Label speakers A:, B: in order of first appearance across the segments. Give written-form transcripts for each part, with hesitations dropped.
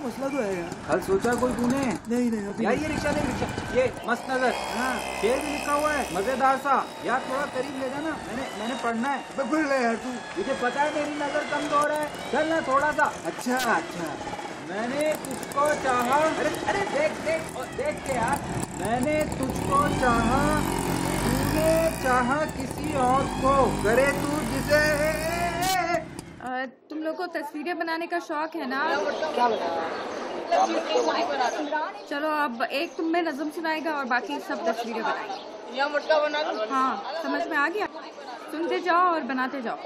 A: مسئلہ تو ہے یار.
B: کل سوچا کوئی تُونے؟
A: نہیں ابھی
B: یار یہ رکشہ دیکھ رکشہ, یہ مست نظر, ہاں شعر بھی لکھا ہوا ہے مزیدار سا. یار تھوڑا قریب لے جانا, میں نے پڑھنا ہے.
A: پڑھ لے یار تو.
B: مجھے پتا ہے میری نظر کمزور ہے, چل نا تھوڑا سا.
A: اچھا
B: میں نے تجھ کو چاہا, ارے دیکھ کے یار. میں نے تجھ کو چاہا, تو نے چاہا کسی اور کو, کرے تو جسے.
C: تم لوگ کو تصویریں بنانے کا شوق ہے نا؟ چلو اب ایک تم میں نظم سنائے گا اور باقی سب تصویریں بنائیں گے. ہاں سمجھ میں آ گیا؟ سنتے جاؤ اور بناتے جاؤ.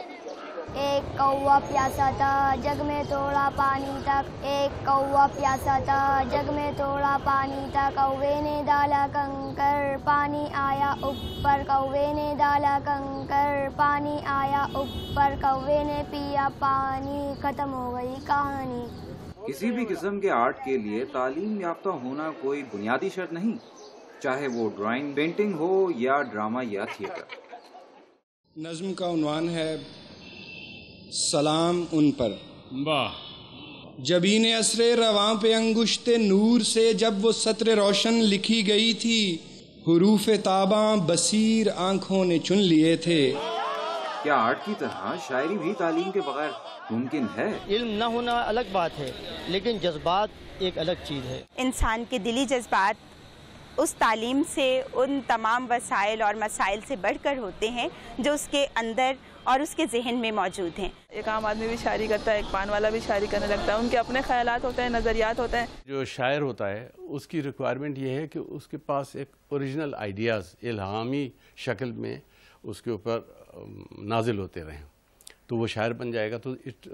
D: ایک کوا پیاسا تھا جگ میں تھوڑا پانی تھا. ایک کوا پیاسا تھا جگ میں تھوڑا پانی تھا. کوے نے ڈالا کنکر, پانی آیا اوپر. کوے نے ڈالا کنکر, پانی آیا اوپر. کوے نے پیا پانی, ختم ہو گئی کہانی.
B: کسی بھی قسم کے آرٹ کے لیے تعلیم یافتہ ہونا کوئی بنیادی شرط نہیں, چاہے وہ ڈرائنگ, پینٹنگ ہو یا ڈرامہ یا تھیٹر.
E: نظم کا عنوان ہے سلام ان پر.
F: واہ.
E: جبین اسرے رواں پہ انگشت نور سے جب وہ سطر روشن لکھی گئی تھی, حروف تاباں بصیر آنکھوں نے چن لیے تھے.
B: کیا آرٹ کی طرح شاعری بھی تعلیم کے بغیر ممکن ہے؟
G: علم نہ ہونا الگ بات ہے, لیکن جذبات ایک الگ چیز ہے.
H: انسان کے دلی جذبات اس تعلیم سے, ان تمام وسائل اور مسائل سے بڑھ کر ہوتے ہیں جو اس کے اندر اور اس کے ذہن میں موجود ہیں.
I: ایک عام آدمی بھی شاعری کرتا ہے, ایک پان والا بھی شاعری کرنے لگتا ہے. ان کے اپنے خیالات ہوتے ہیں, نظریات ہوتے ہیں.
F: جو شاعر ہوتا ہے اس کی ریکوائرمنٹ یہ ہے کہ اس کے پاس ایک اوریجنل آئیڈیاز الہامی شکل میں اس کے اوپر نازل ہوتے رہیں, تو وہ شاعر بن جائے گا. تو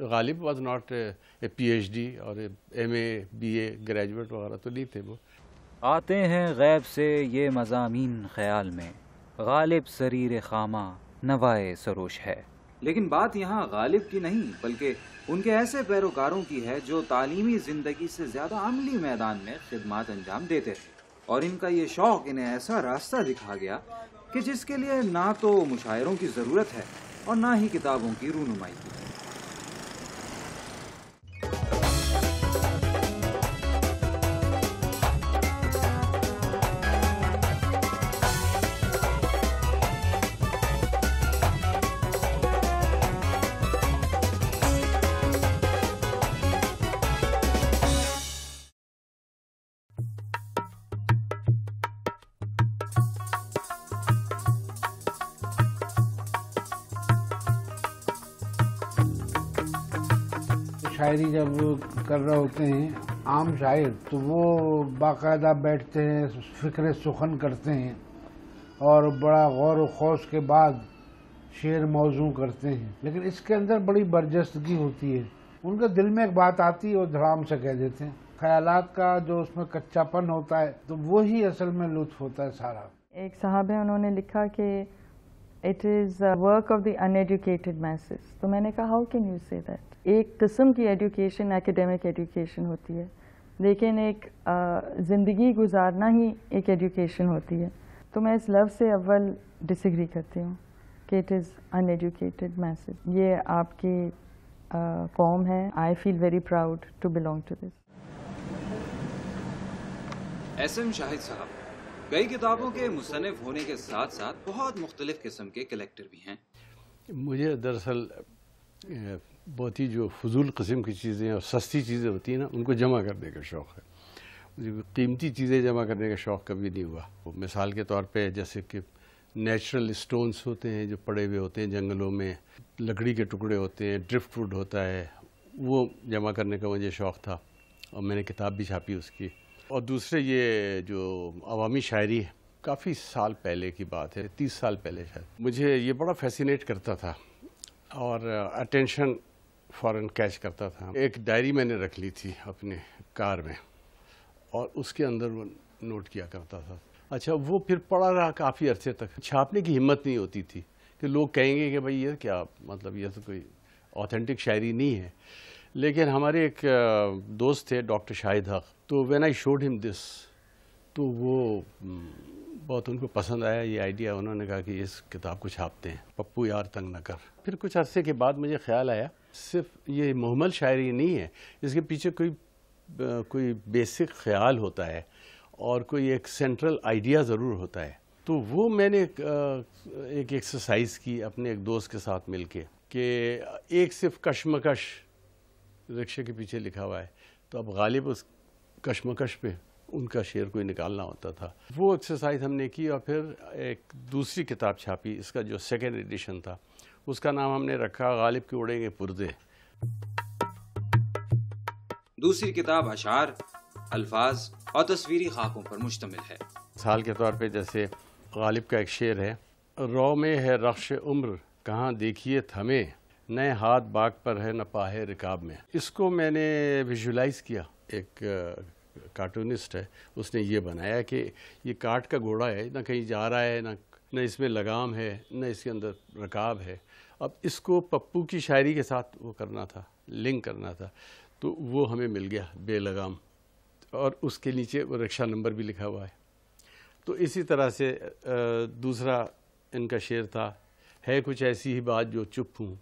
F: Ghalib was not a P H D اور M A B A graduate وغیرہ تو نہیں تھے وہ.
J: آتے ہیں غیب سے یہ مضامین خیال میں, غالب سریر خامہ نوائے سروش ہے.
B: لیکن بات یہاں غالب کی نہیں بلکہ ان کے ایسے پیروکاروں کی ہے جو تعلیمی زندگی سے زیادہ عملی میدان میں خدمات انجام دیتے تھے, اور ان کا یہ شوق انہیں ایسا راستہ دکھا گیا کہ جس کے لیے نہ تو مشاعروں کی ضرورت ہے اور نہ ہی کتابوں کی رونمائی کی.
K: شاعری جب کر رہے ہوتے ہیں عام شاعر تو وہ باقاعدہ بیٹھتے ہیں, فکر سخن کرتے ہیں اور بڑا غور و خوض کے بعد شعر موضوع کرتے ہیں. لیکن اس کے اندر بڑی برجستگی ہوتی ہے, ان کے دل میں ایک بات آتی ہے وہ دھڑام سے کہہ دیتے ہیں. خیالات کا جو اس میں کچا پن ہوتا ہے تو وہی اصل میں لطف ہوتا ہے سارا.
I: ایک صاحب ہیں, انہوں نے لکھا کہ it is work of the uneducated masses. تو میں نے کہا how can you say that. ایک قسم کی ایجوکیشن ایکیڈیمک ایجوکیشن ہوتی ہے, لیکن ایک زندگی گزارنا ہی ایک ایجوکیشن ہوتی ہے. تو میں اس لفظ سے اول ڈس ایگری کرتی ہوں کہ it is uneducated masses. یہ آپ کی قوم ہے. I feel very proud to belong to this.
B: S M Shahid Sahib کئی کتابوں کے مصنف ہونے کے ساتھ ساتھ بہت مختلف قسم کے کلیکٹر بھی ہیں.
F: مجھے دراصل بہت ہی جو فضول قسم کی چیزیں اور سستی چیزیں ہوتی ہیں نا, ان کو جمع کرنے کا شوق ہے. مجھے قیمتی چیزیں جمع کرنے کا شوق کبھی نہیں ہوا. مثال کے طور پہ جیسے کہ نیچرل اسٹونز ہوتے ہیں جو پڑے ہوئے ہوتے ہیں جنگلوں میں, لکڑی کے ٹکڑے ہوتے ہیں, ڈرفٹ ووڈ ہوتا ہے, وہ جمع کرنے کا مجھے شوق تھا اور میں نے کتاب بھی چھاپی اس کی. اور دوسرے یہ جو عوامی شاعری ہے, کافی سال پہلے کی بات ہے, 30 سال پہلے شاید, مجھے یہ بڑا فیسینیٹ کرتا تھا اور اٹینشن فوراً کیچ کرتا تھا. ایک ڈائری میں نے رکھ لی تھی اپنے کار میں اور اس کے اندر وہ نوٹ کیا کرتا تھا. اچھا وہ پھر پڑا رہا کافی عرصے تک. چھاپنے کی ہمت نہیں ہوتی تھی کہ لوگ کہیں گے کہ بھائی یہ کیا مطلب, یہ تو کوئی آتھینٹک شاعری نہیں ہے. لیکن ہمارے ایک دوست تھے ڈاکٹر شاہد حق, تو وین آئی شوڈ ہم دس تو وہ بہت ان کو پسند آیا یہ آئیڈیا. انہوں نے کہا کہ اس کتاب کو چھاپتے ہیں, پپو یار تنگ نہ کر. پھر کچھ عرصے کے بعد مجھے خیال آیا صرف یہ مہمل شاعری نہیں ہے, اس کے پیچھے کوئی کوئی بیسک خیال ہوتا ہے اور کوئی ایک سینٹرل آئیڈیا ضرور ہوتا ہے. تو وہ میں نے ایک ایکسرسائز کی اپنے ایک دوست کے ساتھ مل کے کہ ایک صرف کشمکش رکشے کے پیچھے لکھا ہوا ہے، تو اب غالب اس کشمکش پہ ان کا شعر کوئی نکالنا ہوتا تھا. وہ ایکسرسائز ہم نے کی اور پھر ایک دوسری کتاب چھاپی. اس کا جو سیکنڈ ایڈیشن تھا اس کا نام ہم نے رکھا غالب کے اڑیں گے پردے.
B: دوسری کتاب اشعار، الفاظ اور تصویری خاکوں پر مشتمل ہے.
F: مثال کے طور پہ جیسے غالب کا ایک شعر ہے، رو میں ہے رخش عمر کہاں دیکھیے تھمے، نئے ہاتھ باغ پر ہے نہ پاہے رکاب میں. اس کو میں نے ویژولائز کیا. ایک کارٹونسٹ ہے، اس نے یہ بنایا کہ یہ کاٹ کا گھوڑا ہے، نہ کہیں جا رہا ہے، نہ اس میں لگام ہے، نہ اس کے اندر رکاب ہے. اب اس کو پپو کی شاعری کے ساتھ وہ کرنا تھا، لنک کرنا تھا، تو وہ ہمیں مل گیا بے لگام، اور اس کے نیچے وہ رکشہ نمبر بھی لکھا ہوا ہے. تو اسی طرح سے دوسرا ان کا شعر تھا، ہے کچھ ایسی ہی بات جو چپ ہوں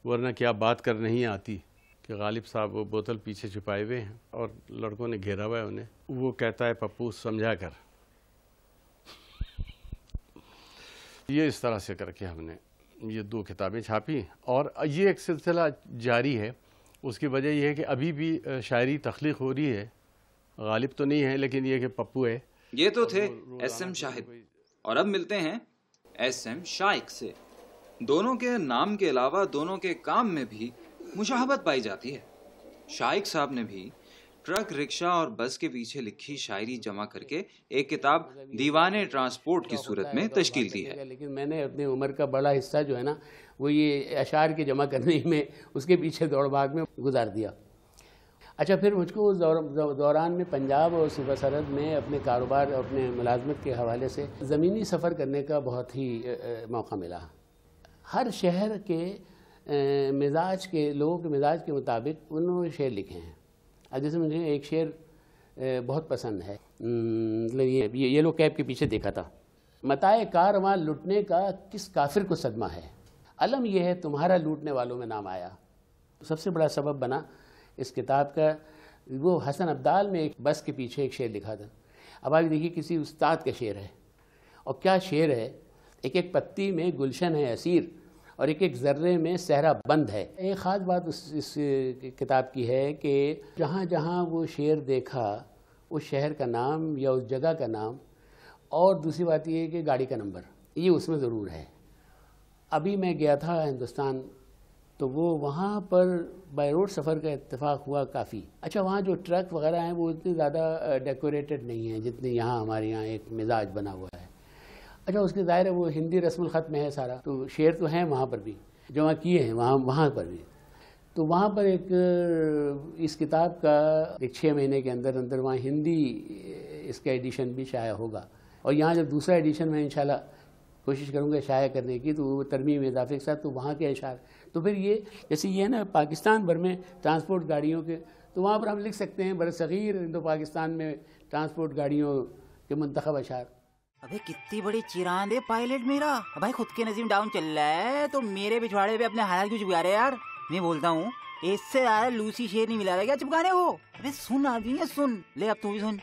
F: ورنہ کیا بات کر نہیں آتی، کہ غالب صاحب وہ بوتل پیچھے چھپائے ہوئے ہیں اور لڑکوں نے گھیرا ہوا ہے انہیں. وہ کہتا ہے پپو سمجھا کر. یہ اس طرح سے کر کے ہم نے یہ 2 کتابیں چھاپی، اور یہ ایک سلسلہ جاری ہے. اس کی وجہ یہ ہے کہ ابھی بھی شاعری تخلیق ہو رہی ہے. غالب تو نہیں ہے لیکن یہ کہ پپو ہے.
B: یہ تو تھے ایس ایم شاہد، اور اب ملتے ہیں ایس ایم شائق سے. دونوں کے نام کے علاوہ دونوں کے کام میں بھی مشابہت پائی جاتی ہے. شائق صاحب نے بھی ٹرک، رکشہ اور بس کے پیچھے لکھی شاعری جمع کر کے ایک کتاب دیوان ٹرانسپورٹ کی صورت میں تشکیل دی ہے.
A: لیکن میں نے اپنی عمر کا بڑا حصہ جو ہے نا وہ یہ اشعار کے جمع کرنے میں اس کے پیچھے دوڑ بھاگ میں گزار دیا. اچھا، پھر مجھ کو اس دوران میں پنجاب اور صوبہ سرحد میں اپنے کاروبار اور اپنے ملازمت کے حوالے سے زمینی سفر کرنے کا بہت ہی موقع ملا. ہر شہر کے مزاج کے لوگوں کے مزاج کے مطابق انہوں نے شعر لکھے ہیں. اب جیسے مجھے ایک شعر بہت پسند ہے، یہ لوگ کیب کے پیچھے دیکھا تھا، متائے کارواں لٹنے کا کس کافر کو صدمہ ہے، علم یہ ہے تمہارا لوٹنے والوں میں نام آیا. سب سے بڑا سبب بنا اس کتاب کا وہ حسن عبدال میں ایک بس کے پیچھے ایک شعر لکھا تھا. اب آپ دیکھیے کسی استاد کا شعر ہے، اور کیا شعر ہے. ایک ایک پتی میں گلشن ہے اسیر، اور ایک ایک ذرے میں صحرا بند ہے. ایک خاص بات اس کتاب کی ہے کہ جہاں جہاں وہ شعر دیکھا اس شہر کا نام یا اس جگہ کا نام، اور دوسری بات یہ ہے کہ گاڑی کا نمبر، یہ اس میں ضرور ہے. ابھی میں گیا تھا ہندوستان، تو وہ وہاں پر بائی روڈ سفر کا اتفاق ہوا کافی. اچھا، وہاں جو ٹرک وغیرہ ہیں وہ اتنے زیادہ ڈیکوریٹڈ نہیں ہیں جتنے یہاں ہمارے یہاں ایک مزاج بنا ہوا ہے. اچھا، اس کے ظاہر ہے وہ ہندی رسم الخط میں ہے سارا، تو شعر تو ہیں وہاں پر بھی جمع کیے ہیں وہاں پر بھی. تو وہاں پر ایک اس کتاب کا ایک 6 مہینے کے اندر وہاں ہندی اس کا ایڈیشن بھی شائع ہوگا. اور یہاں جب دوسرا ایڈیشن میں انشاءاللہ کوشش کروں گا شائع کرنے کی، تو وہ ترمیم اضافے کے ساتھ تو وہاں کے اشعار. تو پھر یہ جیسے یہ ہے نا پاکستان بھر میں ٹرانسپورٹ گاڑیوں کے، تو وہاں پر ہم لکھ سکتے ہیں برصغیر ہندو پاکستان میں ٹرانسپورٹ گاڑیوں کے منتخب اشعار.
L: ابے کتنی بڑی چیراند ہے پائلٹ میرا. بھائی خود کے نظیم ڈاؤن چل رہا ہے تو میرے پچھواڑے پہ اپنے حالات کیوں چپکا رہے یار. میں بولتا ہوں اس سے زیادہ لوسی شیر نہیں ملا رہا، کیا چپکانے ہو. ابے سن آدمی ہے، سن لے. اب تو بھی سن.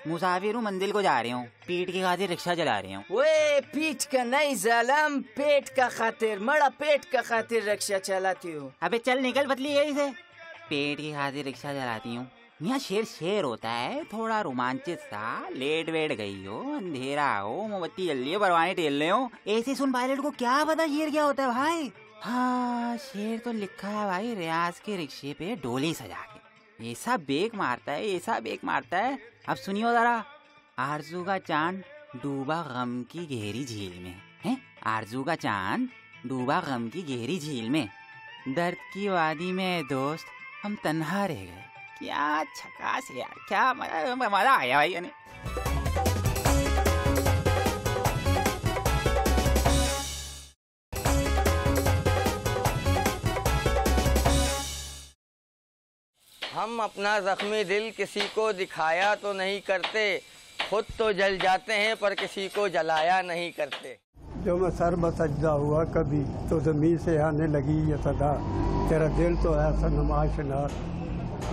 L: مسافر ہوں، منزل کو جا رہے ہوں، پیٹ کی خاطر رکشہ چلا رہے ہوں.
M: وے پیٹ کا نہیں ظالم، پیٹ کا خاطر مڑا، پیٹ کا خاطر رکشہ چلاتی ہوں.
L: ابے چل نکل پتلی گئی سے. پیٹ کی خاطر رکشہ چلاتی ہوں. یہاں شیر ہوتا ہے تھوڑا رومانچک سا. لیٹ ویٹ گئی ہو، اندھیرا ہو، موم بتی جل رہی ہو، پروانے ٹیل رہے ہو. ایسے سن پائلٹ کو کیا پتا شیر کیا ہوتا ہے بھائی. ہاں شیر تو لکھا ہے بھائی، ریاض کے رکشے پہ ڈولی سجا کے ایسا بیک مارتا ہے، ایسا بیک مارتا ہے. اب سنیو ذرا. آرزو کا چاند ڈوبا غم کی گہری جھیل میں ہے. آرزو کا چاند ڈوبا غم کی گہری جھیل میں، درد کی وادی میں دوست ہم تنہا رہ گئے. کیا چھکاس یار، کیا مزہ آیا بھائی. یعنی
M: ہم اپنا زخمی دل کسی کو دکھایا تو نہیں کرتے، خود تو جل جاتے ہیں پر کسی کو جلایا نہیں کرتے.
N: جو میں سر بسجدہ ہوا کبھی تو زمین سے آنے لگی یہ صدا، تیرا دل تو ہے صنم آشنا،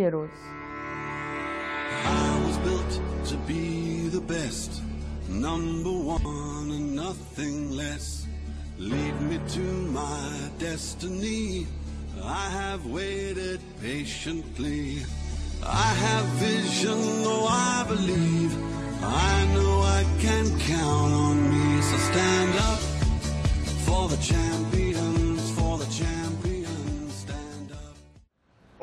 I: heroes.
O: I was built to be the best, number one and nothing less. Lead me to my destiny. I have waited patiently. I have vision, though I believe. I know I can count on me. So stand up for the champions, for the champions. Stand